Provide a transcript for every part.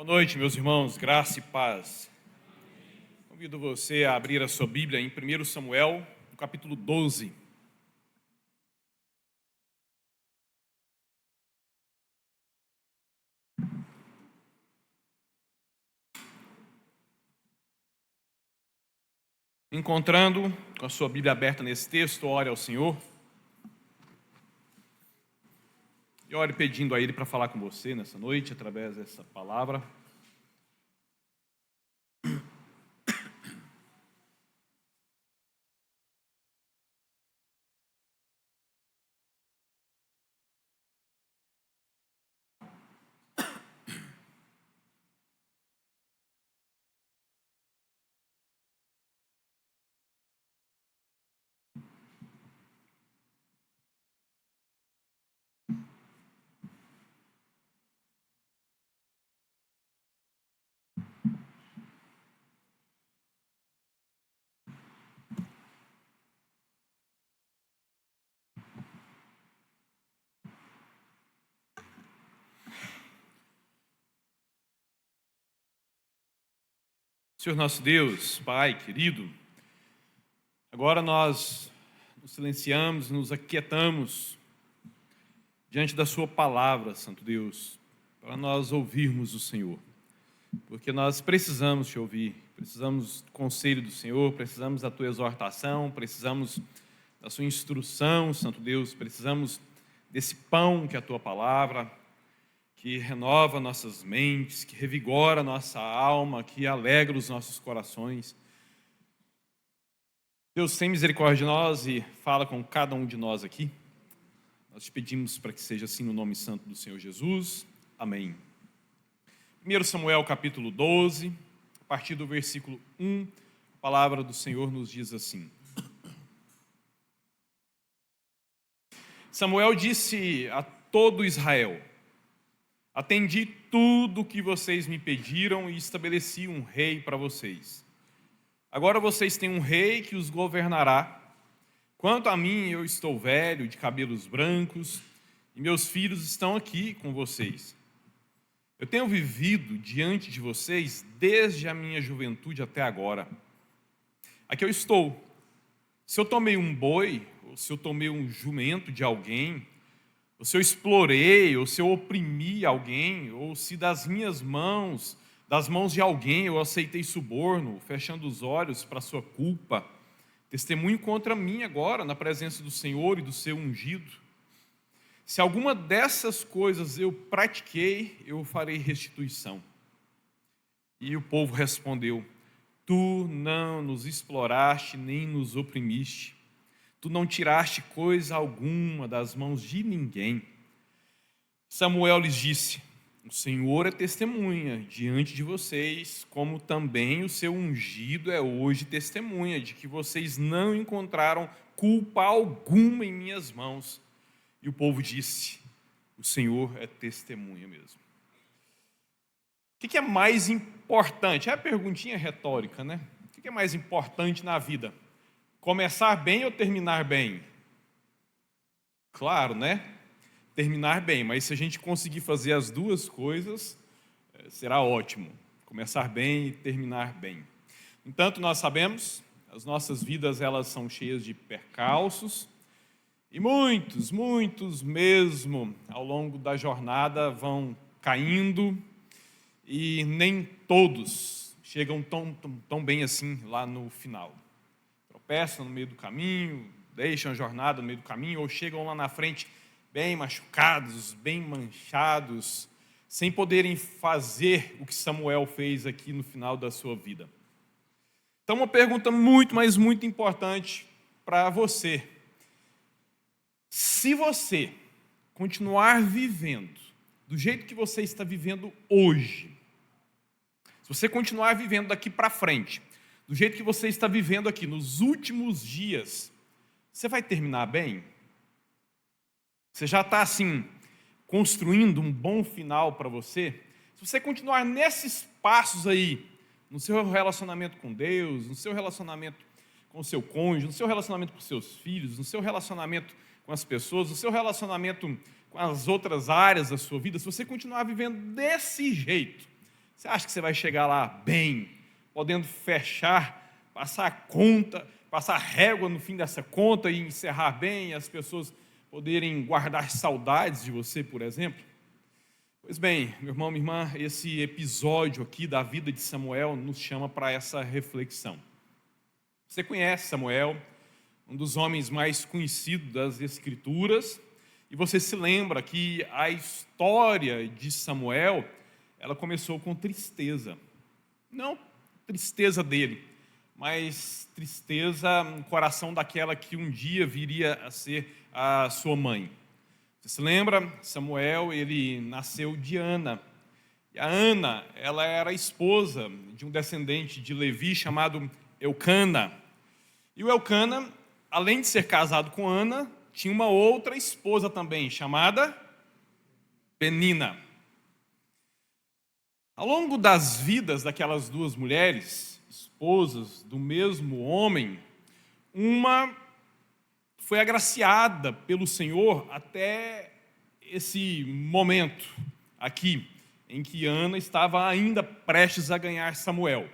Boa noite, meus irmãos, graça e paz. Convido você a abrir a sua Bíblia em 1 Samuel, no capítulo 12. Encontrando com a sua Bíblia aberta nesse texto, ore ao Senhor. E ore pedindo a Ele para falar com você nessa noite, através dessa palavra. Senhor nosso Deus, Pai querido, agora nós nos silenciamos, nos aquietamos diante da sua palavra, Santo Deus, para nós ouvirmos o Senhor, porque nós precisamos te ouvir, precisamos do conselho do Senhor, precisamos da tua exortação, precisamos da sua instrução, Santo Deus, precisamos desse pão que é a tua palavra, que renova nossas mentes, que revigora nossa alma, que alegra os nossos corações. Deus, tem misericórdia de nós e fala com cada um de nós aqui. Nós te pedimos para que seja assim no nome santo do Senhor Jesus. Amém. 1 Samuel capítulo 12, a partir do versículo 1, a palavra do Senhor nos diz assim. Samuel disse a todo Israel: atendi tudo o que vocês me pediram e estabeleci um rei para vocês. Agora vocês têm um rei que os governará. Quanto a mim, eu estou velho, de cabelos brancos, e meus filhos estão aqui com vocês. Eu tenho vivido diante de vocês desde a minha juventude até agora. Aqui eu estou. Se eu tomei um boi, ou se eu tomei um jumento de alguém, ou se eu explorei, ou se eu oprimi alguém, ou se das mãos de alguém eu aceitei suborno, fechando os olhos para a sua culpa, testemunho contra mim agora, na presença do Senhor e do seu ungido. Se alguma dessas coisas eu pratiquei, eu farei restituição. E o povo respondeu: tu não nos exploraste nem nos oprimiste. Tu não tiraste coisa alguma das mãos de ninguém. Samuel lhes disse: o Senhor é testemunha diante de vocês, como também o seu ungido é hoje testemunha de que vocês não encontraram culpa alguma em minhas mãos. E o povo disse: o Senhor é testemunha mesmo. O que é mais importante? É a perguntinha retórica, né? O que é mais importante na vida? Começar bem ou terminar bem? Claro, né? Terminar bem, mas se a gente conseguir fazer as duas coisas, será ótimo. Começar bem e terminar bem. No entanto, nós sabemos, as nossas vidas elas são cheias de percalços, e muitos mesmo, ao longo da jornada vão caindo, e nem todos chegam tão bem assim lá no final. Tropeçam no meio do caminho, deixam a jornada no meio do caminho, ou chegam lá na frente bem machucados, bem manchados, sem poderem fazer o que Samuel fez aqui no final da sua vida. Então, uma pergunta mas muito importante para você. Se você continuar vivendo do jeito que você está vivendo hoje, se você continuar vivendo daqui para frente, do jeito que você está vivendo aqui nos últimos dias, você vai terminar bem? Você já está assim, construindo um bom final para você? Se você continuar nesses passos aí, no seu relacionamento com Deus, no seu relacionamento com o seu cônjuge, no seu relacionamento com os seus filhos, no seu relacionamento com as pessoas, no seu relacionamento com as outras áreas da sua vida, se você continuar vivendo desse jeito, Você acha que você vai chegar lá bem, podendo fechar, passar a conta, passar a régua no fim dessa conta e encerrar bem, e as pessoas poderem guardar saudades de você, por exemplo? Pois bem, meu irmão, minha irmã, esse episódio aqui da vida de Samuel nos chama para essa reflexão. Você conhece Samuel, um dos homens mais conhecidos das Escrituras, e você se lembra que a história de Samuel, ela começou com tristeza. Não tristeza dele, mas tristeza no coração daquela que um dia viria a ser a sua mãe. Você se lembra? Samuel, ele nasceu de Ana. E a Ana, ela era esposa de um descendente de Levi chamado Eucana. E o Eucana, além de ser casado com Ana, tinha uma outra esposa também, chamada Penina. Ao longo das vidas daquelas duas mulheres, esposas do mesmo homem, uma foi agraciada pelo Senhor até esse momento aqui, em que Ana estava ainda prestes a ganhar Samuel.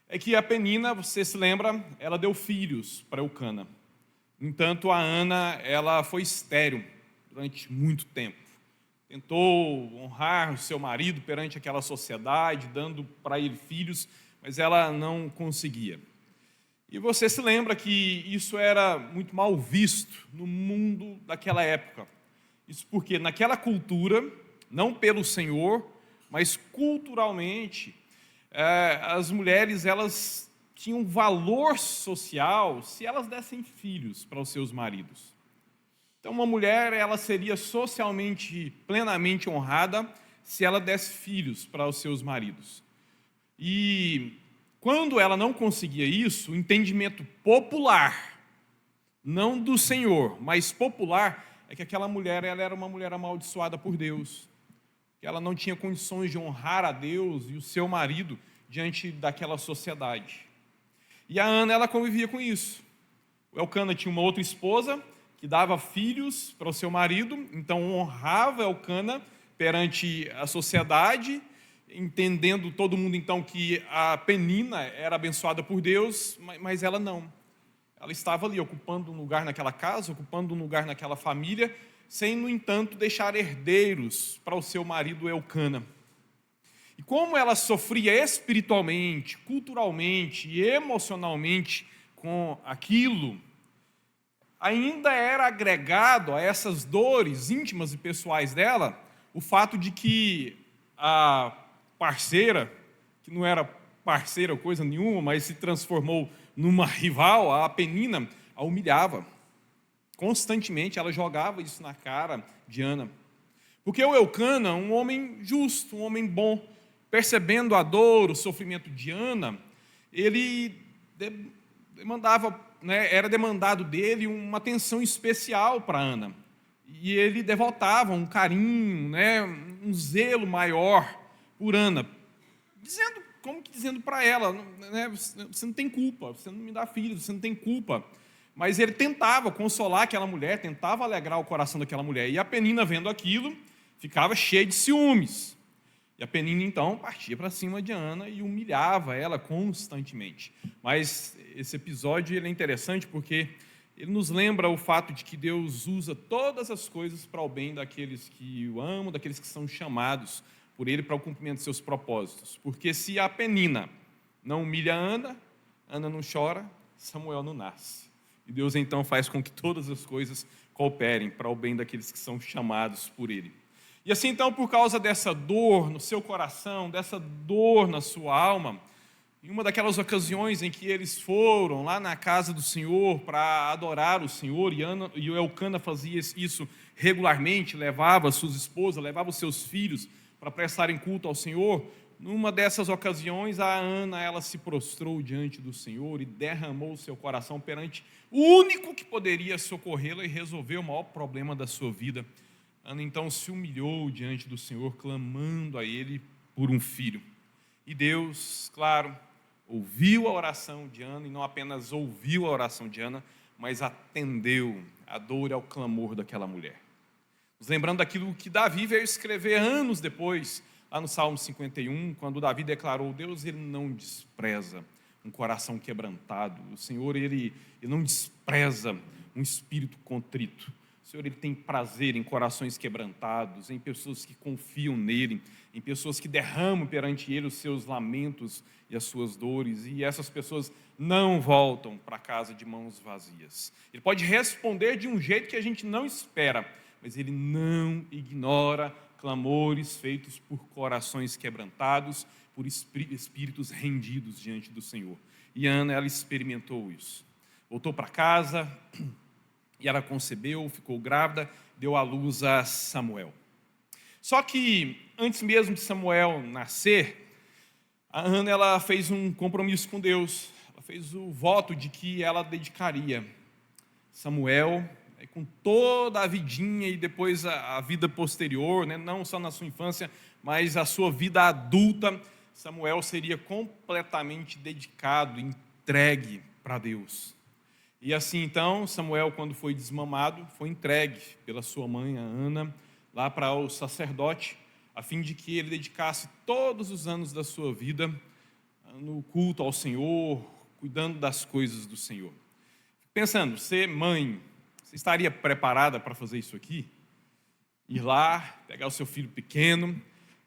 É que a Penina, você se lembra, ela deu filhos para Eucana. No entanto, a Ana, ela foi estéril durante muito tempo. Tentou honrar o seu marido perante aquela sociedade, dando para ele filhos, mas ela não conseguia. E você se lembra que isso era muito mal visto no mundo daquela época. Isso porque naquela cultura, não pelo Senhor, mas culturalmente, as mulheres elas tinham valor social se elas dessem filhos para os seus maridos. Então uma mulher ela seria socialmente plenamente honrada se ela desse filhos para os seus maridos. E quando ela não conseguia isso, o entendimento popular, não do Senhor, mas popular, é que aquela mulher ela era uma mulher amaldiçoada por Deus, que ela não tinha condições de honrar a Deus e o seu marido diante daquela sociedade. E a Ana, ela convivia com isso. O Elcana tinha uma outra esposa que dava filhos para o seu marido, então honrava Elcana perante a sociedade, entendendo todo mundo então que a Penina era abençoada por Deus, mas ela não. Ela estava ali ocupando um lugar naquela casa, ocupando um lugar naquela família, sem, no entanto, deixar herdeiros para o seu marido Elcana. E como ela sofria espiritualmente, culturalmente e emocionalmente com aquilo, ainda era agregado a essas dores íntimas e pessoais dela o fato de que a parceira, que não era parceira coisa nenhuma, mas se transformou numa rival, a Penina, a humilhava. Constantemente ela jogava isso na cara de Ana. Porque o Elcana, um homem justo, um homem bom, percebendo a dor, o sofrimento de Ana, ele demandava, era demandado dele uma atenção especial para Ana. E ele devotava um carinho, um zelo maior por Ana, dizendo para ela, você não tem culpa, você não me dá filho, você não tem culpa. Mas ele tentava consolar aquela mulher, tentava alegrar o coração daquela mulher. E a Penina, vendo aquilo, ficava cheia de ciúmes. E a Penina, então, partia para cima de Ana e humilhava ela constantemente. Mas esse episódio ele é interessante porque ele nos lembra o fato de que Deus usa todas as coisas para o bem daqueles que o amam, daqueles que são chamados por Ele para o cumprimento de seus propósitos. Porque se a Penina não humilha a Ana, Ana não chora, Samuel não nasce. E Deus então faz com que todas as coisas cooperem para o bem daqueles que são chamados por Ele. E assim então, por causa dessa dor no seu coração, dessa dor na sua alma, em uma daquelas ocasiões em que eles foram lá na casa do Senhor para adorar o Senhor, e o Elcana fazia isso regularmente, levava suas esposas, levava os seus filhos para prestarem culto ao Senhor. Numa dessas ocasiões, a Ana, ela se prostrou diante do Senhor e derramou o seu coração perante o único que poderia socorrê-la e resolver o maior problema da sua vida. Ana então se humilhou diante do Senhor, clamando a Ele por um filho. E Deus, claro, ouviu a oração de Ana, e não apenas ouviu a oração de Ana, mas atendeu a dor e ao clamor daquela mulher. Nos lembrando daquilo que Davi veio escrever anos depois, lá no Salmo 51, quando Davi declarou: Deus, ele não despreza um coração quebrantado. O Senhor, ele não despreza um espírito contrito. O Senhor, ele tem prazer em corações quebrantados, em pessoas que confiam nele, em pessoas que derramam perante ele os seus lamentos e as suas dores, e essas pessoas não voltam para casa de mãos vazias. Ele pode responder de um jeito que a gente não espera, mas ele não ignora clamores feitos por corações quebrantados, por espíritos rendidos diante do Senhor. E Ana, ela experimentou isso. Voltou para casa e ela concebeu, ficou grávida, deu à luz a Samuel. Só que antes mesmo de Samuel nascer, a Ana, ela fez um compromisso com Deus. Ela fez o voto de que ela dedicaria Samuel, com toda a vidinha e depois a vida posterior, né? Não só na sua infância, mas a sua vida adulta. Samuel seria completamente dedicado, entregue para Deus. E assim então, Samuel, quando foi desmamado, foi entregue pela sua mãe, a Ana, lá para o sacerdote, a fim de que ele dedicasse todos os anos da sua vida no culto ao Senhor, cuidando das coisas do Senhor. Pensando, você, mãe, você estaria preparada para fazer isso aqui? Ir lá, pegar o seu filho pequeno,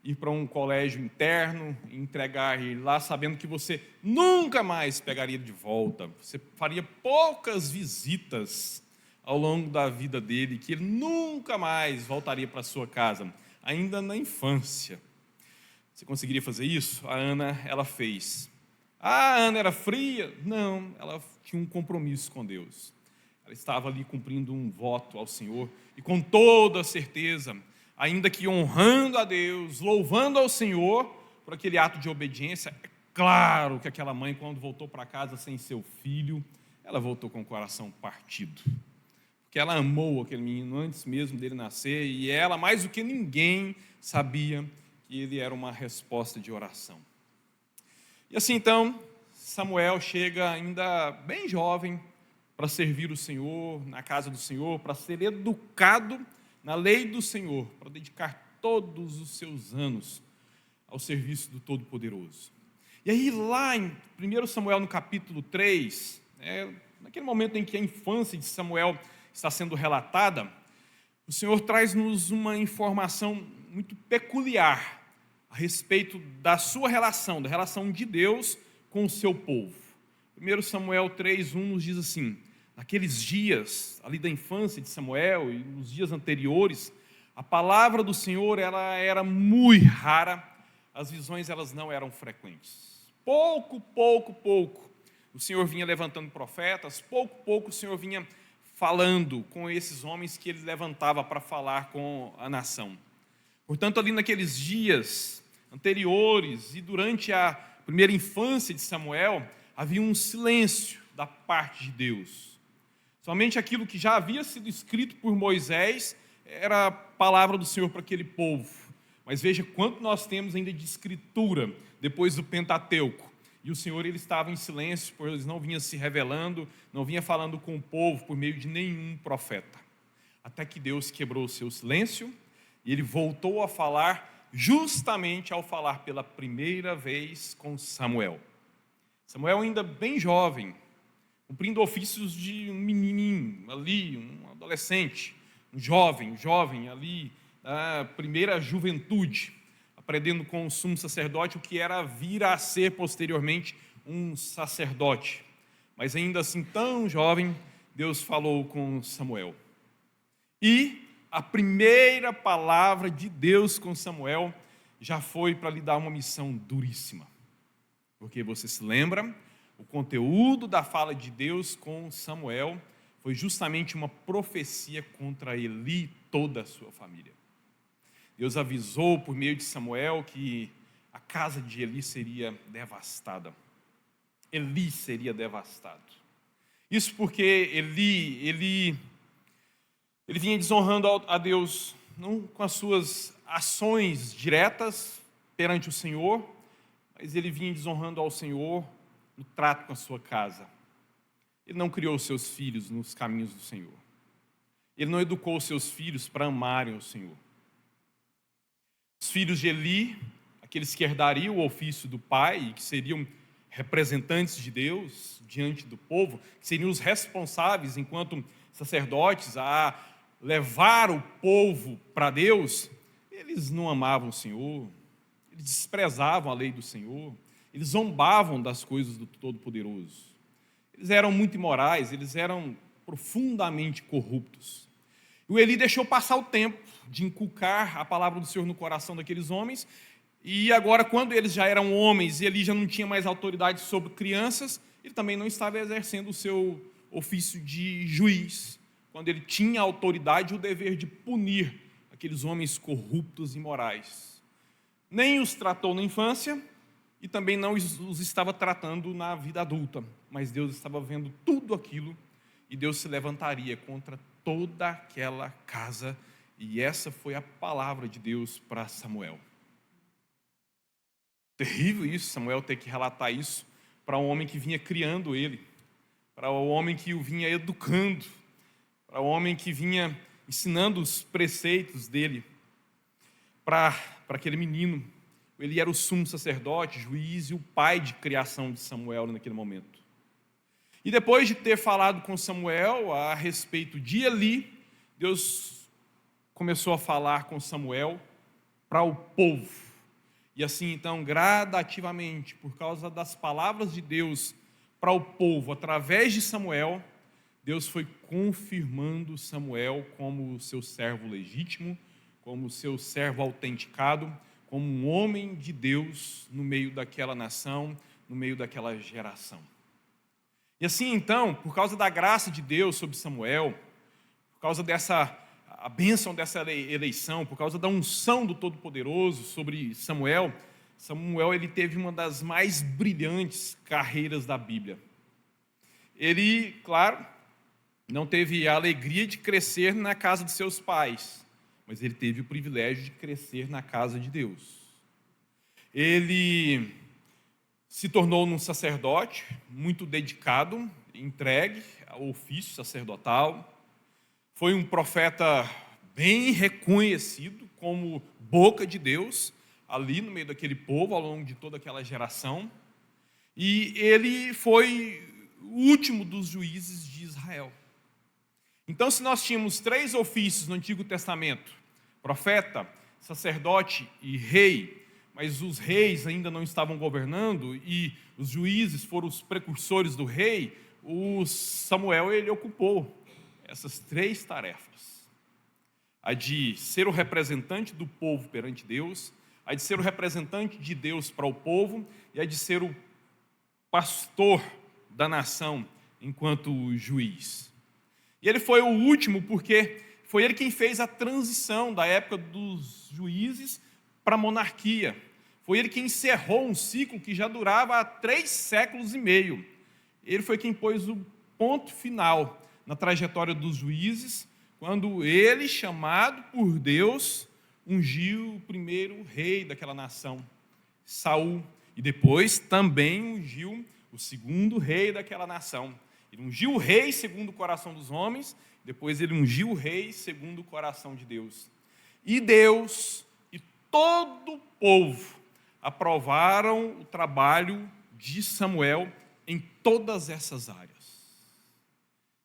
ir para um colégio interno, entregar ele lá, sabendo que você nunca mais pegaria de volta. Você faria poucas visitas ao longo da vida dele, que ele nunca mais voltaria para a sua casa, ainda na infância. Você conseguiria fazer isso? A Ana, ela fez. A Ana era fria? Não, ela tinha um compromisso com Deus. Ela estava ali cumprindo um voto ao Senhor, e com toda certeza, ainda que honrando a Deus, louvando ao Senhor por aquele ato de obediência, é claro que aquela mãe, quando voltou para casa sem seu filho, ela voltou com o coração partido. Porque ela amou aquele menino antes mesmo dele nascer, e ela, mais do que ninguém, sabia que ele era uma resposta de oração. E assim então, Samuel chega ainda bem jovem para servir o Senhor, na casa do Senhor, para ser educado na lei do Senhor, para dedicar todos os seus anos ao serviço do Todo-Poderoso. E aí lá em 1 Samuel, no capítulo 3, naquele momento em que a infância de Samuel está sendo relatada, o Senhor traz-nos uma informação muito peculiar a respeito da sua relação, da relação de Deus com o seu povo. 1 Samuel 3:1 nos diz assim: naqueles dias, ali da infância de Samuel e nos dias anteriores, a palavra do Senhor ela era muito rara, as visões elas não eram frequentes. Pouco, o Senhor vinha levantando profetas, pouco, o Senhor vinha falando com esses homens que ele levantava para falar com a nação. Portanto, ali naqueles dias anteriores e durante a primeira infância de Samuel, havia um silêncio da parte de Deus. Somente aquilo que já havia sido escrito por Moisés era a palavra do Senhor para aquele povo. Mas veja quanto nós temos ainda de escritura depois do Pentateuco. E o Senhor ele estava em silêncio, pois não vinha se revelando, não vinha falando com o povo por meio de nenhum profeta. Até que Deus quebrou o seu silêncio e ele voltou a falar justamente ao falar pela primeira vez com Samuel. Samuel ainda bem jovem, cumprindo ofícios de um menininho ali, um adolescente, um jovem ali, da primeira juventude, aprendendo com o sumo sacerdote o que era vir a ser posteriormente um sacerdote. Mas ainda assim tão jovem, Deus falou com Samuel. E a primeira palavra de Deus com Samuel já foi para lhe dar uma missão duríssima. Porque você se lembra, o conteúdo da fala de Deus com Samuel foi justamente uma profecia contra Eli e toda a sua família. Deus avisou por meio de Samuel que a casa de Eli seria devastada. Eli seria devastado. Isso porque Eli vinha desonrando a Deus, não com as suas ações diretas perante o Senhor, mas ele vinha desonrando ao Senhor no trato com a sua casa. Ele não criou seus filhos nos caminhos do Senhor. Ele não educou seus filhos para amarem o Senhor. Os filhos de Eli, aqueles que herdariam o ofício do pai e que seriam representantes de Deus diante do povo, que seriam os responsáveis, enquanto sacerdotes, a levar o povo para Deus, eles não amavam o Senhor, eles desprezavam a lei do Senhor, eles zombavam das coisas do Todo-Poderoso. Eles eram muito imorais, eles eram profundamente corruptos. O Eli deixou passar o tempo de inculcar a palavra do Senhor no coração daqueles homens, e agora, quando eles já eram homens e Eli já não tinha mais autoridade sobre crianças, ele também não estava exercendo o seu ofício de juiz, quando ele tinha a autoridade e o dever de punir aqueles homens corruptos e imorais. Nem os tratou na infância e também não os estava tratando na vida adulta, mas Deus estava vendo tudo aquilo e Deus se levantaria contra toda aquela casa, e essa foi a palavra de Deus para Samuel. Terrível isso, Samuel ter que relatar isso para um homem que vinha criando ele, para o homem que o vinha educando, para o homem que vinha ensinando os preceitos dele, para aquele menino. Ele era o sumo sacerdote, juiz e o pai de criação de Samuel naquele momento. E depois de ter falado com Samuel a respeito de Eli, Deus começou a falar com Samuel para o povo. E assim, então, gradativamente, por causa das palavras de Deus para o povo, através de Samuel, Deus foi confirmando Samuel como o seu servo legítimo, como o seu servo autenticado, como um homem de Deus no meio daquela nação, no meio daquela geração. E assim, então, por causa da graça de Deus sobre Samuel, por causa a bênção dessa eleição, por causa da unção do Todo-Poderoso sobre Samuel, ele teve uma das mais brilhantes carreiras da Bíblia. Ele, claro, não teve a alegria de crescer na casa de seus pais, mas ele teve o privilégio de crescer na casa de Deus. Ele se tornou um sacerdote muito dedicado, entregue ao ofício sacerdotal. Foi um profeta bem reconhecido como boca de Deus, ali no meio daquele povo, ao longo de toda aquela geração. E ele foi o último dos juízes de Israel. Então, se nós tínhamos 3 ofícios no Antigo Testamento, profeta, sacerdote e rei, mas os reis ainda não estavam governando e os juízes foram os precursores do rei, o Samuel ele ocupou essas 3 tarefas. A de ser o representante do povo perante Deus, a de ser o representante de Deus para o povo e a de ser o pastor da nação enquanto juiz. E ele foi o último porque foi ele quem fez a transição da época dos juízes para a monarquia. Foi ele quem encerrou um ciclo que já durava 3 séculos e meio. Ele foi quem pôs o ponto final na trajetória dos juízes, quando ele, chamado por Deus, ungiu o primeiro rei daquela nação, Saul, e depois também ungiu o segundo rei daquela nação. Ele ungiu o rei segundo o coração dos homens, depois ele ungiu o rei segundo o coração de Deus. E Deus e todo o povo aprovaram o trabalho de Samuel em todas essas áreas.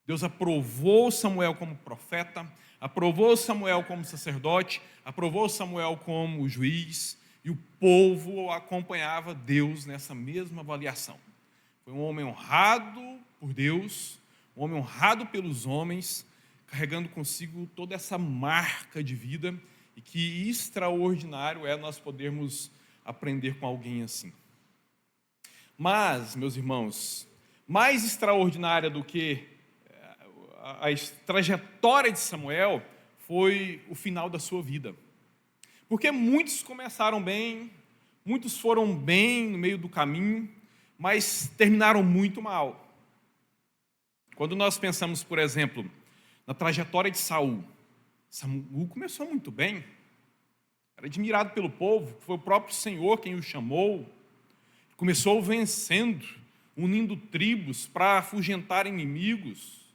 Deus aprovou Samuel como profeta, aprovou Samuel como sacerdote, aprovou Samuel como juiz, e o povo acompanhava Deus nessa mesma avaliação. Foi um homem honrado por Deus, um homem honrado pelos homens, carregando consigo toda essa marca de vida, e que extraordinário é nós podermos aprender com alguém assim. Mas, meus irmãos, mais extraordinária do que a trajetória de Samuel foi o final da sua vida. Porque muitos começaram bem, muitos foram bem no meio do caminho, mas terminaram muito mal. Quando nós pensamos, por exemplo, na trajetória de Saul, Saul começou muito bem, era admirado pelo povo, foi o próprio Senhor quem o chamou, começou vencendo, unindo tribos para afugentar inimigos.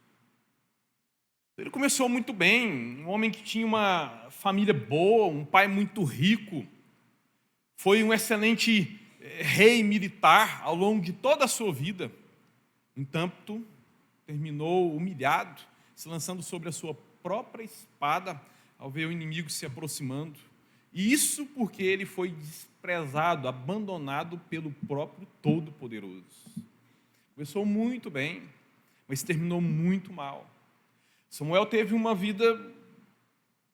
Ele começou muito bem, um homem que tinha uma família boa, um pai muito rico, foi um excelente rei militar ao longo de toda a sua vida. No entanto, terminou humilhado, se lançando sobre a sua própria espada ao ver o inimigo se aproximando. E isso porque ele foi desprezado, abandonado pelo próprio Todo-Poderoso. Começou muito bem, mas terminou muito mal. Samuel teve uma vida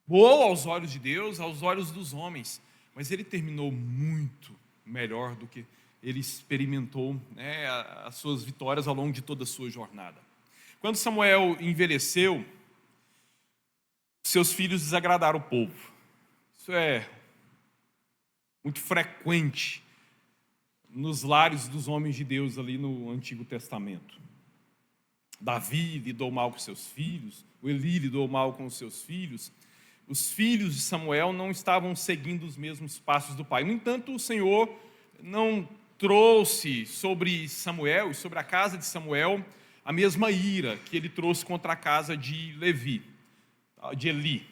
boa aos olhos de Deus, aos olhos dos homens, mas ele terminou muito melhor do que ele experimentou, né, as suas vitórias ao longo de toda a sua jornada. Quando Samuel envelheceu, seus filhos desagradaram o povo. Isso é muito frequente nos lares dos homens de Deus ali no Antigo Testamento. Davi lidou mal com seus filhos, o Eli lidou mal com os seus filhos. Os filhos de Samuel não estavam seguindo os mesmos passos do pai. No entanto, o Senhor não trouxe sobre Samuel e sobre a casa de Samuel a mesma ira que ele trouxe contra a casa de Eli.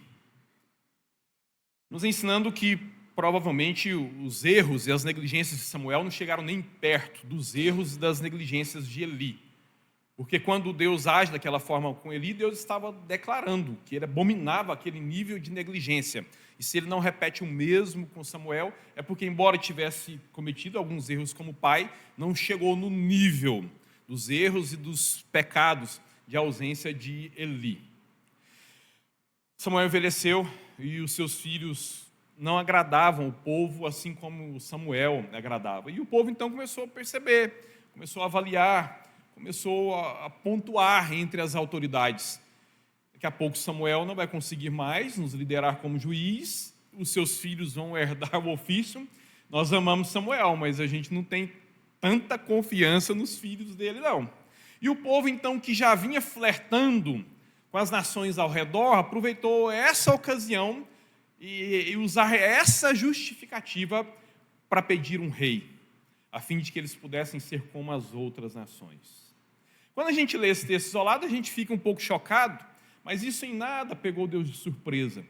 Nos ensinando que provavelmente os erros e as negligências de Samuel não chegaram nem perto dos erros e das negligências de Eli. Porque quando Deus age daquela forma com Eli, Deus estava declarando que ele abominava aquele nível de negligência. E se ele não repete o mesmo com Samuel, é porque, embora tivesse cometido alguns erros como pai, não chegou no nível dos erros e dos pecados de ausência de Eli. Samuel envelheceu e os seus filhos não agradavam o povo, assim como Samuel agradava. E o povo então começou a perceber, começou a avaliar, começou a pontuar entre as autoridades. Daqui a pouco Samuel não vai conseguir mais nos liderar como juiz, os seus filhos vão herdar o ofício. Nós amamos Samuel, mas a gente não tem tanta confiança nos filhos dele, não. E o povo, então, que já vinha flertando com as nações ao redor, aproveitou essa ocasião e usar essa justificativa para pedir um rei, a fim de que eles pudessem ser como as outras nações. Quando a gente lê esse texto isolado, a gente fica um pouco chocado, mas isso em nada pegou Deus de surpresa.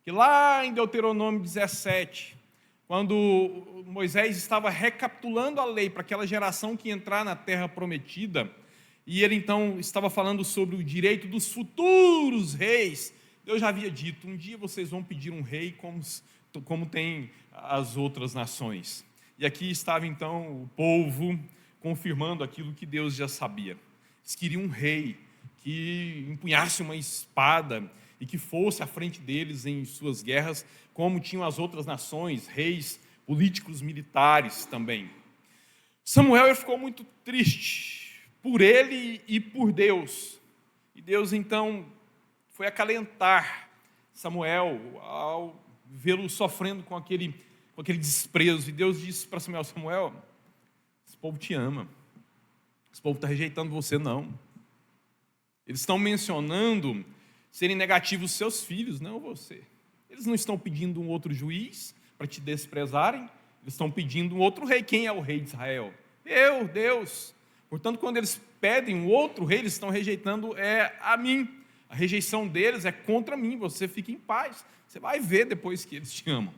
Que lá em Deuteronômio 17, quando Moisés estava recapitulando a lei para aquela geração que ia entrar na terra prometida, e ele então estava falando sobre o direito dos futuros reis, Deus já havia dito: um dia vocês vão pedir um rei como tem as outras nações. E aqui estava então o povo confirmando aquilo que Deus já sabia. Eles queriam um rei que empunhasse uma espada e que fosse à frente deles em suas guerras, como tinham as outras nações, reis políticos militares também. Samuel ficou muito triste por ele e por Deus. E Deus então foi acalentar Samuel ao vê-lo sofrendo com aquele desprezo. E Deus disse para Samuel: Samuel, esse povo te ama. Esse povo está rejeitando você, não. Eles estão mencionando serem negativos seus filhos, não você. Eles não estão pedindo um outro juiz para te desprezarem. Eles estão pedindo um outro rei. Quem é o rei de Israel? Eu, Deus. Portanto, quando eles pedem um outro rei, eles estão rejeitando a mim. A rejeição deles é contra mim. Você fica em paz. Você vai ver depois que eles te amam.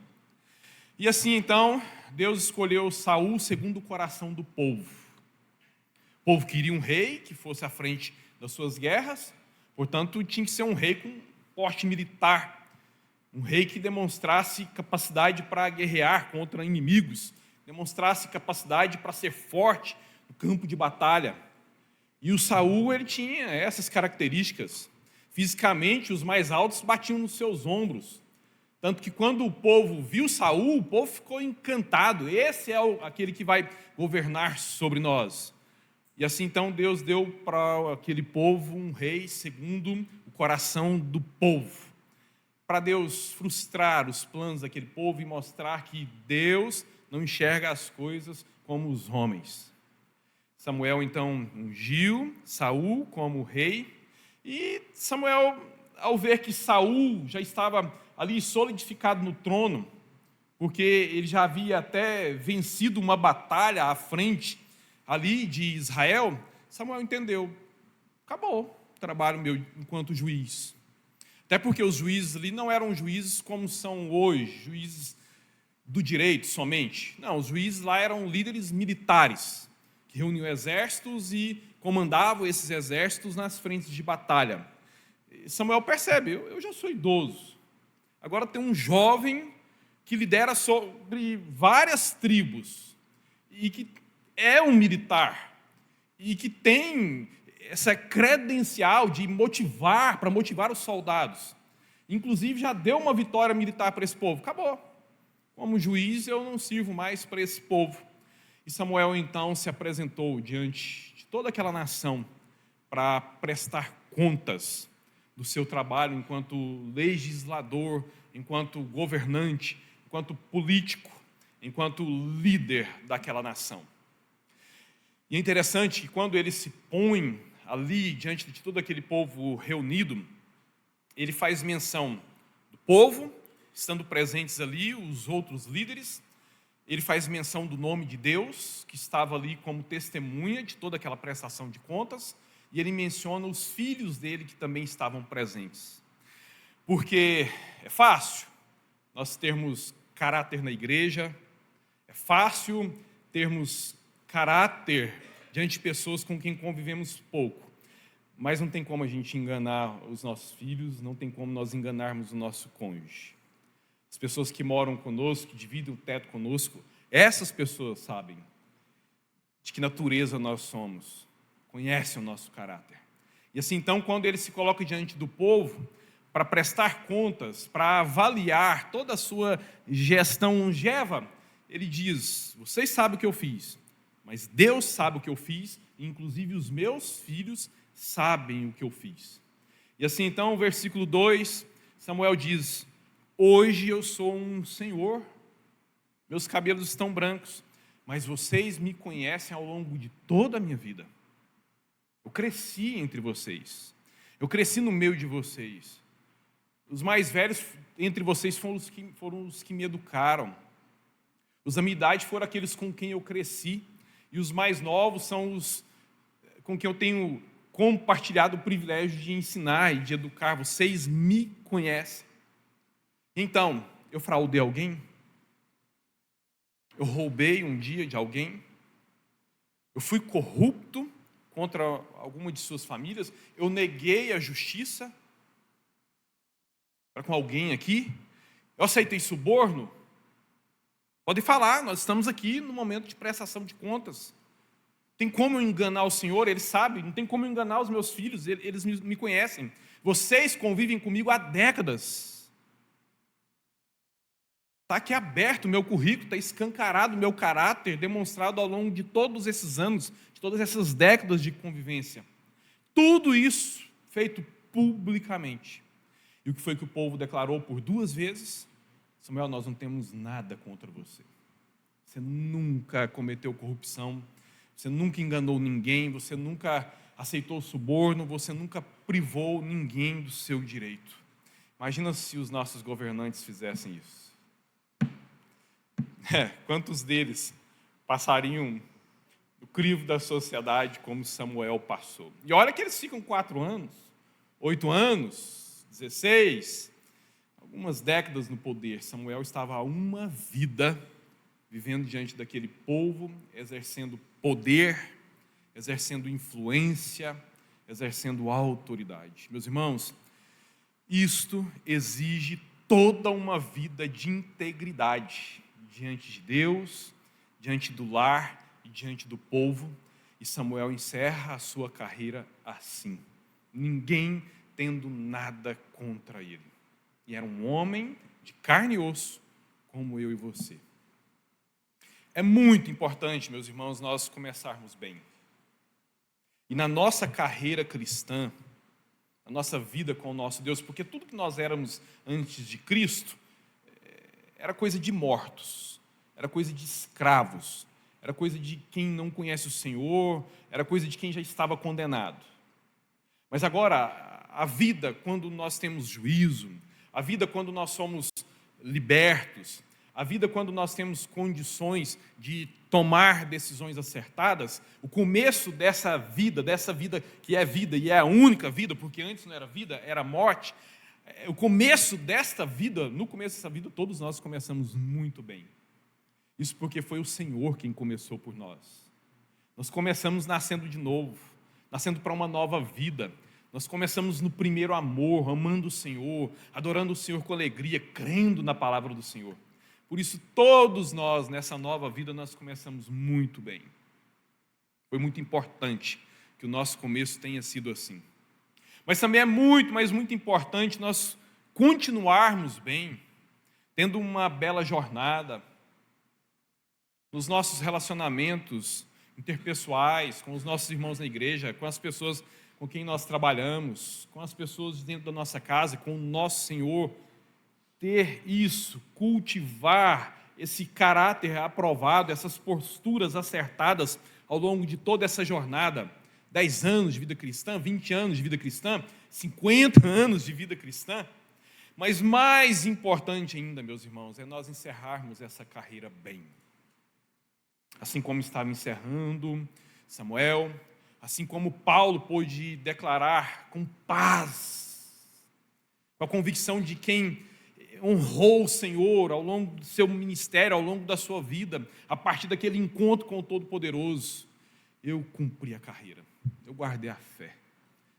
E assim, então, Deus escolheu Saul segundo o coração do povo. O povo queria um rei que fosse à frente das suas guerras, portanto, tinha que ser um rei com porte militar, um rei que demonstrasse capacidade para guerrear contra inimigos, demonstrasse capacidade para ser forte no campo de batalha. E o Saul, ele tinha essas características. Fisicamente, os mais altos batiam nos seus ombros. Tanto que quando o povo viu Saul, o povo ficou encantado. Esse é aquele que vai governar sobre nós. E assim, então, Deus deu para aquele povo um rei segundo o coração do povo. Para Deus frustrar os planos daquele povo e mostrar que Deus não enxerga as coisas como os homens. Samuel, então, ungiu Saul como rei. E Samuel, ao ver que Saul já estava ali solidificado no trono, porque ele já havia até vencido uma batalha à frente ali de Israel, Samuel entendeu: acabou o trabalho meu enquanto juiz. Até porque os juízes ali não eram juízes como são hoje, juízes do direito somente. Não, os juízes lá eram líderes militares, que reuniam exércitos e comandavam esses exércitos nas frentes de batalha. Samuel percebe, eu já sou idoso. Agora tem um jovem que lidera sobre várias tribos e que é um militar e que tem essa credencial de para motivar os soldados. Inclusive já deu uma vitória militar para esse povo. Acabou. Como juiz eu não sirvo mais para esse povo. E Samuel então se apresentou diante de toda aquela nação para prestar contas do seu trabalho enquanto legislador, enquanto governante, enquanto político, enquanto líder daquela nação. E é interessante que quando ele se põe ali diante de todo aquele povo reunido, ele faz menção do povo, estando presentes ali os outros líderes, ele faz menção do nome de Deus, que estava ali como testemunha de toda aquela prestação de contas, e ele menciona os filhos dele que também estavam presentes. Porque é fácil nós termos caráter na igreja, é fácil termos caráter diante de pessoas com quem convivemos pouco, mas não tem como a gente enganar os nossos filhos, não tem como nós enganarmos o nosso cônjuge. As pessoas que moram conosco, que dividem o teto conosco, essas pessoas sabem de que natureza nós somos, conhecem o nosso caráter. E assim, então, quando ele se coloca diante do povo, para prestar contas, para avaliar toda a sua gestão longeva, ele diz, vocês sabem o que eu fiz, mas Deus sabe o que eu fiz, e inclusive os meus filhos sabem o que eu fiz. E assim, então, versículo 2, Samuel diz, hoje eu sou um senhor, meus cabelos estão brancos, mas vocês me conhecem ao longo de toda a minha vida. Eu cresci entre vocês, eu cresci no meio de vocês. Os mais velhos entre vocês foram os que me educaram. Os da minha idade foram aqueles com quem eu cresci, e os mais novos são os com quem eu tenho compartilhado o privilégio de ensinar e de educar. Vocês me conhecem. Então, eu fraudei alguém? Eu roubei um dia de alguém? Eu fui corrupto contra alguma de suas famílias? Eu neguei a justiça para com alguém aqui? Eu aceitei suborno? Pode falar, nós estamos aqui no momento de prestação de contas. Tem como eu enganar o Senhor? Ele sabe, não tem como eu enganar os meus filhos, eles me conhecem. Vocês convivem comigo há décadas. Está aqui aberto o meu currículo, está escancarado o meu caráter, demonstrado ao longo de todos esses anos, de todas essas décadas de convivência. Tudo isso feito publicamente. E o que foi que o povo declarou por 2 vezes? Samuel, nós não temos nada contra você. Você nunca cometeu corrupção, você nunca enganou ninguém, você nunca aceitou suborno, você nunca privou ninguém do seu direito. Imagina se os nossos governantes fizessem isso. Quantos deles passariam no crivo da sociedade como Samuel passou? E olha que eles ficam 4 anos, 8 anos, 16, algumas décadas no poder. Samuel estava há uma vida vivendo diante daquele povo, exercendo poder, exercendo influência, exercendo autoridade. Meus irmãos, isto exige toda uma vida de integridade diante de Deus, diante do lar e diante do povo. E Samuel encerra a sua carreira assim, ninguém tendo nada contra ele. E era um homem de carne e osso, como eu e você. É muito importante, meus irmãos, nós começarmos bem. E na nossa carreira cristã, na nossa vida com o nosso Deus, porque tudo que nós éramos antes de Cristo era coisa de mortos, era coisa de escravos, era coisa de quem não conhece o Senhor, era coisa de quem já estava condenado. Mas agora, a vida quando nós temos juízo, a vida quando nós somos libertos, a vida quando nós temos condições de tomar decisões acertadas, o começo dessa vida que é vida e é a única vida, porque antes não era vida, era morte, o começo desta vida, no começo dessa vida, todos nós começamos muito bem. Isso porque foi o Senhor quem começou por nós. Nós começamos nascendo de novo, nascendo para uma nova vida. Nós começamos no primeiro amor, amando o Senhor, adorando o Senhor com alegria, crendo na palavra do Senhor. Por isso, todos nós, nessa nova vida, nós começamos muito bem. Foi muito importante que o nosso começo tenha sido assim. Mas também é muito, mas muito importante nós continuarmos bem, tendo uma bela jornada nos nossos relacionamentos interpessoais, com os nossos irmãos na igreja, com as pessoas com quem nós trabalhamos, com as pessoas dentro da nossa casa, com o nosso Senhor. Ter isso, cultivar esse caráter aprovado, essas posturas acertadas ao longo de toda essa jornada, 10 anos de vida cristã, 20 anos de vida cristã, 50 anos de vida cristã. Mas mais importante ainda, meus irmãos, é nós encerrarmos essa carreira bem. Assim como estava encerrando Samuel, assim como Paulo pôde declarar com paz, com a convicção de quem honrou o Senhor ao longo do seu ministério, ao longo da sua vida, a partir daquele encontro com o Todo-Poderoso. Eu cumpri a carreira, eu guardei a fé,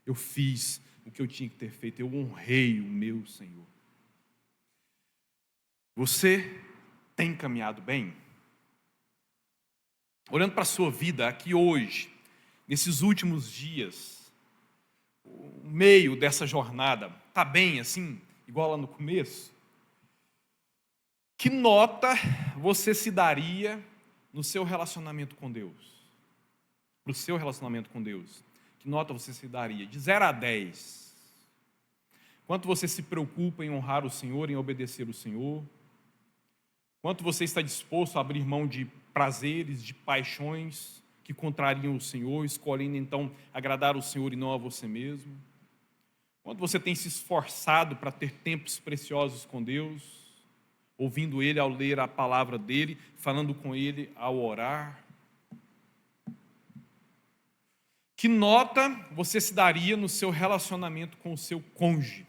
eu fiz o que eu tinha que ter feito, eu honrei o meu Senhor. Você tem caminhado bem? Olhando para a sua vida aqui hoje, nesses últimos dias, o meio dessa jornada, está bem assim, igual lá no começo? Que nota você se daria no seu relacionamento com Deus? Para o seu relacionamento com Deus? Que nota você se daria? De 0 a 10. Quanto você se preocupa em honrar o Senhor, em obedecer o Senhor? Quanto você está disposto a abrir mão de prazeres, de paixões que contrariam o Senhor, escolhendo então agradar o Senhor e não a você mesmo? Quanto você tem se esforçado para ter tempos preciosos com Deus, ouvindo Ele ao ler a palavra dEle, falando com Ele ao orar? Que nota você se daria no seu relacionamento com o seu cônjuge?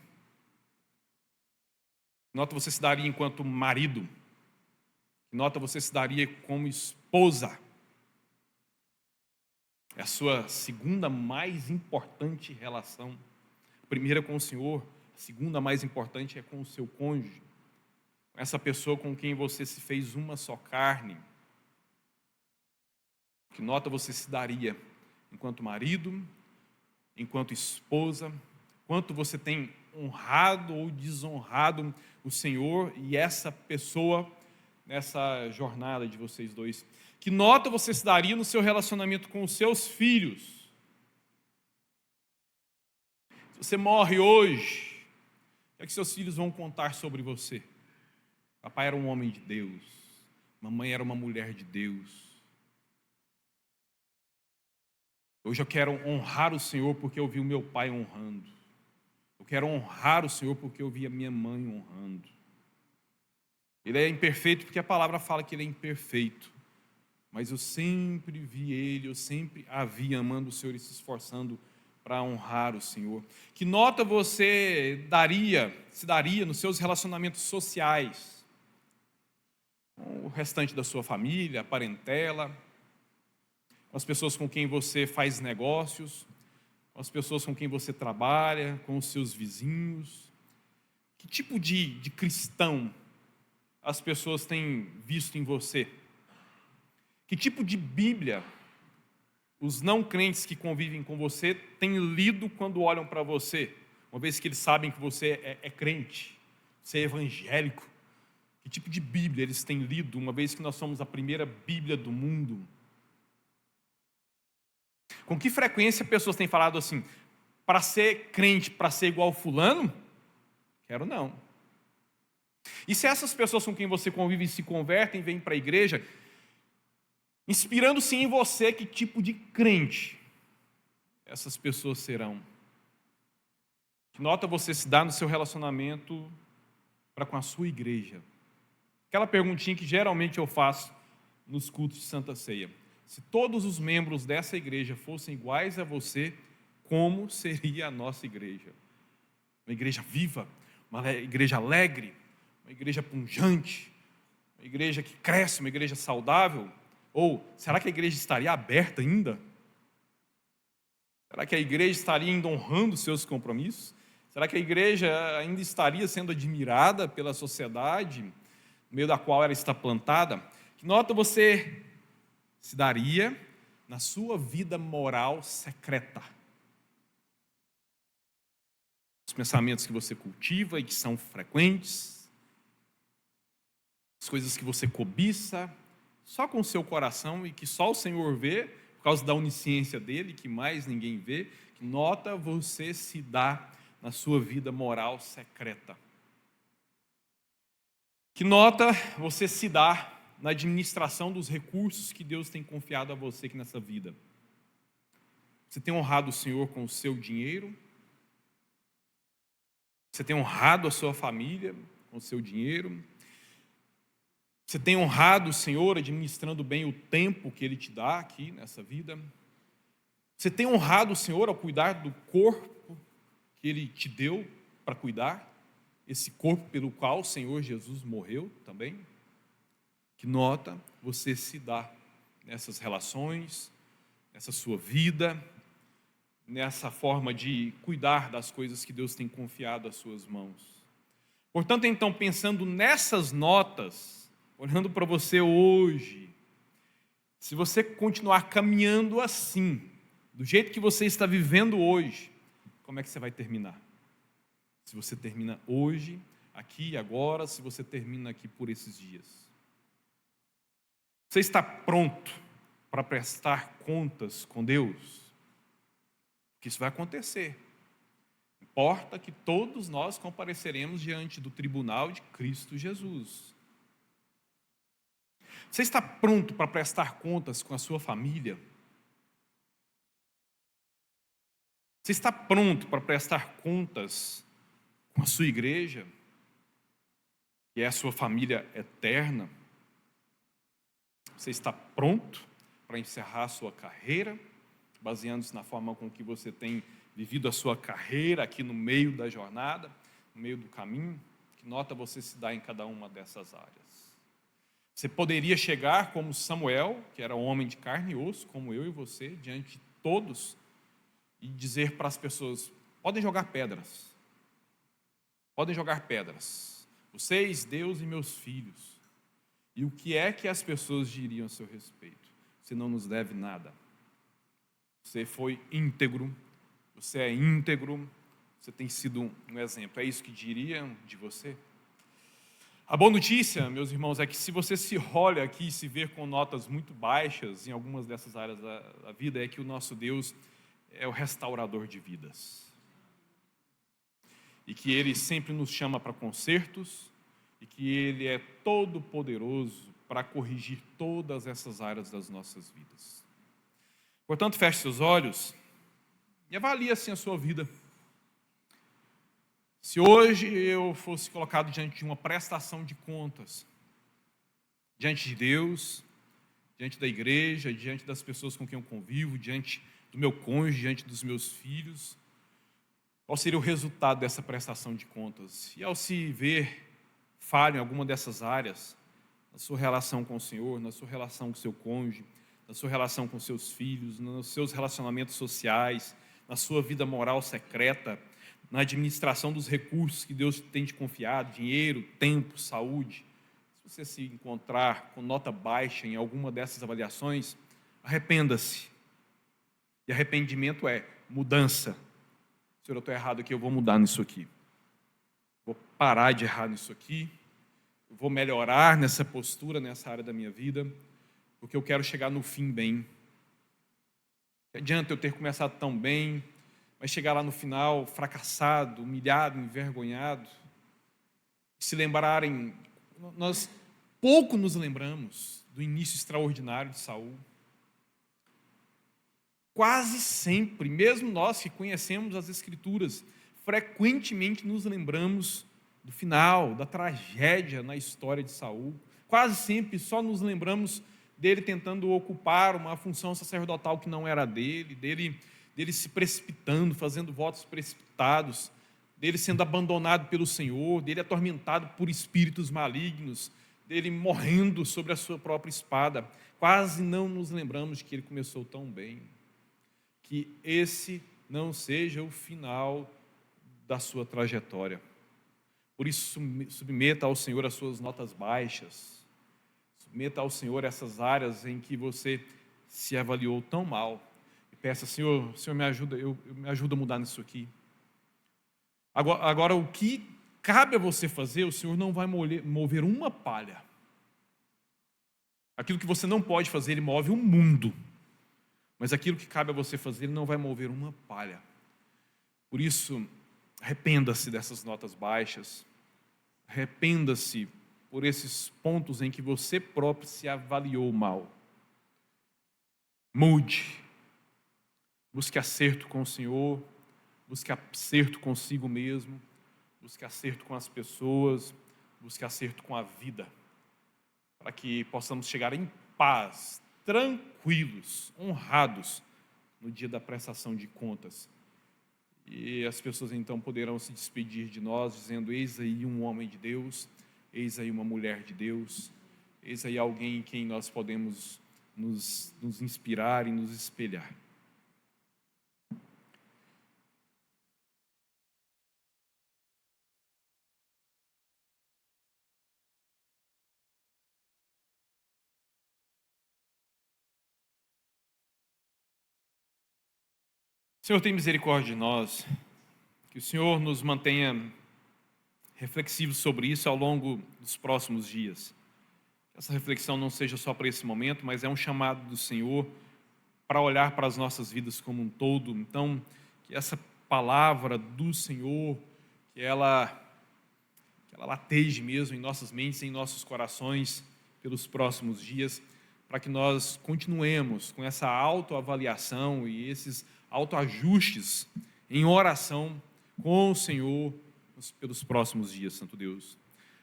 Que nota você se daria enquanto marido? Que nota você se daria como esposa? É a sua segunda mais importante relação. A primeira é com o Senhor, a segunda mais importante é com o seu cônjuge. Com essa pessoa com quem você se fez uma só carne. Que nota você se daria enquanto marido, enquanto esposa? Quanto você tem honrado ou desonrado o Senhor e essa pessoa nessa jornada de vocês dois? Que nota você se daria no seu relacionamento com os seus filhos? Se você morre hoje, o que é que seus filhos vão contar sobre você? Papai era um homem de Deus, mamãe era uma mulher de Deus. Hoje eu quero honrar o Senhor porque eu vi o meu pai honrando. Eu quero honrar o Senhor porque eu vi a minha mãe honrando. Ele é imperfeito porque a palavra fala que ele é imperfeito. Mas eu sempre vi ele, eu sempre a vi amando o Senhor e se esforçando para honrar o Senhor. Que nota você se daria nos seus relacionamentos sociais? Com o restante da sua família, a parentela, com as pessoas com quem você faz negócios, com as pessoas com quem você trabalha, com os seus vizinhos. Que tipo de cristão as pessoas têm visto em você? Que tipo de Bíblia os não crentes que convivem com você têm lido quando olham para você, uma vez que eles sabem que você é crente, você é evangélico? Que tipo de Bíblia eles têm lido, uma vez que nós somos a primeira Bíblia do mundo? Com que frequência pessoas têm falado assim: para ser crente, para ser igual fulano? Quero não. E se essas pessoas com quem você convive se convertem, vêm para a igreja, inspirando-se em você, que tipo de crente essas pessoas serão? Que nota você se dá no seu relacionamento para com a sua igreja? Aquela perguntinha que geralmente eu faço nos cultos de Santa Ceia: se todos os membros dessa igreja fossem iguais a você, como seria a nossa igreja? Uma igreja viva, uma igreja alegre, uma igreja pujante, uma Uma igreja que cresce, uma igreja saudável? Ou será que a igreja estaria aberta ainda? Será que a igreja estaria ainda honrando seus compromissos? Será que a igreja ainda estaria sendo admirada pela sociedade, no meio da qual ela está plantada? Que nota você se daria na sua vida moral secreta? Os pensamentos que você cultiva e que são frequentes, as coisas que você cobiça, só com o seu coração e que só o Senhor vê, por causa da onisciência dele, que mais ninguém vê, que nota você se dá na sua vida moral secreta? Que nota você se dá na administração dos recursos que Deus tem confiado a você aqui nessa vida? Você tem honrado o Senhor com o seu dinheiro? Você tem honrado a sua família com o seu dinheiro? Você tem honrado o Senhor administrando bem o tempo que Ele te dá aqui nessa vida? Você tem honrado o Senhor ao cuidar do corpo que Ele te deu para cuidar? Esse corpo pelo qual o Senhor Jesus morreu também? Que nota você se dá nessas relações, nessa sua vida, nessa forma de cuidar das coisas que Deus tem confiado às suas mãos? Portanto, então, pensando nessas notas, olhando para você hoje, se você continuar caminhando assim, do jeito que você está vivendo hoje, como é que você vai terminar? Se você termina hoje, aqui e agora, se você termina aqui por esses dias. Você está pronto para prestar contas com Deus? Porque isso vai acontecer. Importa que todos nós compareceremos diante do tribunal de Cristo Jesus. Você está pronto para prestar contas com a sua família? Você está pronto para prestar contas com a sua igreja, que é a sua família eterna? Você está pronto para encerrar a sua carreira, baseando-se na forma com que você tem vivido a sua carreira aqui no meio da jornada, no meio do caminho? Que nota você se dá em cada uma dessas áreas? Você poderia chegar como Samuel, que era um homem de carne e osso, como eu e você, diante de todos, e dizer para as pessoas: podem jogar pedras. Podem jogar pedras. Vocês, Deus e meus filhos. E o que é que as pessoas diriam a seu respeito? Você não nos deve nada. Você foi íntegro. Você é íntegro. Você tem sido um exemplo. É isso que diriam de você? A boa notícia, meus irmãos, é que se você se olha aqui e se vê com notas muito baixas em algumas dessas áreas da vida, é que o nosso Deus é o restaurador de vidas. E que Ele sempre nos chama para consertos, e que Ele é todo poderoso para corrigir todas essas áreas das nossas vidas. Portanto, feche seus olhos e avalie assim a sua vida. Se hoje eu fosse colocado diante de uma prestação de contas, diante de Deus, diante da igreja, diante das pessoas com quem eu convivo, diante do meu cônjuge, diante dos meus filhos, qual seria o resultado dessa prestação de contas? E ao se ver falho em alguma dessas áreas, na sua relação com o Senhor, na sua relação com o seu cônjuge, na sua relação com seus filhos, nos seus relacionamentos sociais, na sua vida moral secreta, na administração dos recursos que Deus tem te confiado, dinheiro, tempo, saúde. Se você se encontrar com nota baixa em alguma dessas avaliações, arrependa-se. E arrependimento é mudança. Senhor, eu estou errado aqui, eu vou mudar nisso aqui. Vou parar de errar nisso aqui. Eu vou melhorar nessa postura, nessa área da minha vida, porque eu quero chegar no fim bem. Não adianta eu ter começado tão bem, mas chegar lá no final fracassado, humilhado, envergonhado. Se lembrarem, nós pouco nos lembramos do início extraordinário de Saul. Quase sempre, mesmo nós que conhecemos as Escrituras, frequentemente nos lembramos do final, da tragédia na história de Saul. Quase sempre só nos lembramos dele tentando ocupar uma função sacerdotal que não era dele, dele se precipitando, fazendo votos precipitados, dele sendo abandonado pelo Senhor, dele atormentado por espíritos malignos, dele morrendo sobre a sua própria espada, quase não nos lembramos de que ele começou tão bem. Que esse não seja o final da sua trajetória. Por isso, submeta ao Senhor as suas notas baixas. Submeta ao Senhor essas áreas em que você se avaliou tão mal. E peça: Senhor, me ajuda, me ajuda a mudar nisso aqui. Agora, o que cabe a você fazer, o Senhor não vai mover uma palha. Aquilo que você não pode fazer, Ele move o mundo. Mas aquilo que cabe a você fazer, Ele não vai mover uma palha. Por isso, arrependa-se dessas notas baixas. Arrependa-se por esses pontos em que você próprio se avaliou mal. Mude. Busque acerto com o Senhor. Busque acerto consigo mesmo. Busque acerto com as pessoas. Busque acerto com a vida. Para que possamos chegar em paz, tranquilos, honrados, no dia da prestação de contas. E as pessoas então poderão se despedir de nós, dizendo: eis aí um homem de Deus, eis aí uma mulher de Deus, eis aí alguém em quem nós podemos nos inspirar e nos espelhar. Senhor, tem misericórdia de nós, que o Senhor nos mantenha reflexivos sobre isso ao longo dos próximos dias. Que essa reflexão não seja só para esse momento, mas é um chamado do Senhor para olhar para as nossas vidas como um todo. Então, que essa palavra do Senhor, que ela lateje mesmo em nossas mentes, em nossos corações, pelos próximos dias, para que nós continuemos com essa autoavaliação e esses autoajustes em oração com o Senhor pelos próximos dias, Santo Deus.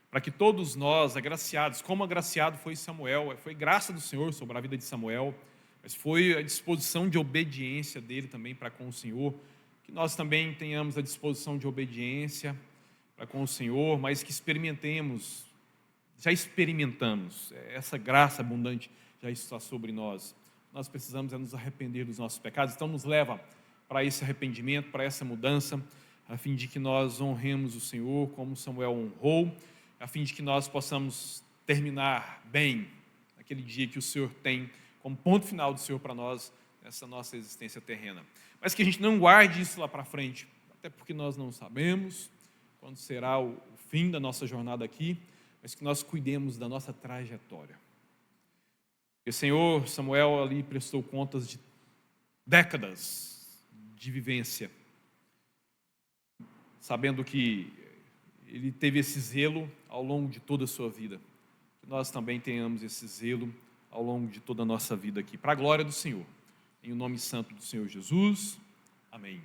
Para que todos nós, agraciados, como agraciado foi Samuel, foi graça do Senhor sobre a vida de Samuel, mas foi a disposição de obediência dele também para com o Senhor, que nós também tenhamos a disposição de obediência para com o Senhor, mas que já experimentamos, essa graça abundante já está sobre nós. Nós precisamos nos arrepender dos nossos pecados, então nos leva para esse arrependimento, para essa mudança, a fim de que nós honremos o Senhor como Samuel honrou, a fim de que nós possamos terminar bem aquele dia que o Senhor tem como ponto final do Senhor para nós, nessa nossa existência terrena. Mas que a gente não guarde isso lá para frente, até porque nós não sabemos quando será o fim da nossa jornada aqui, mas que nós cuidemos da nossa trajetória. Porque, Senhor, Samuel ali prestou contas de décadas de vivência, sabendo que ele teve esse zelo ao longo de toda a sua vida. Que nós também tenhamos esse zelo ao longo de toda a nossa vida aqui, para a glória do Senhor. Em o nome santo do Senhor Jesus. Amém.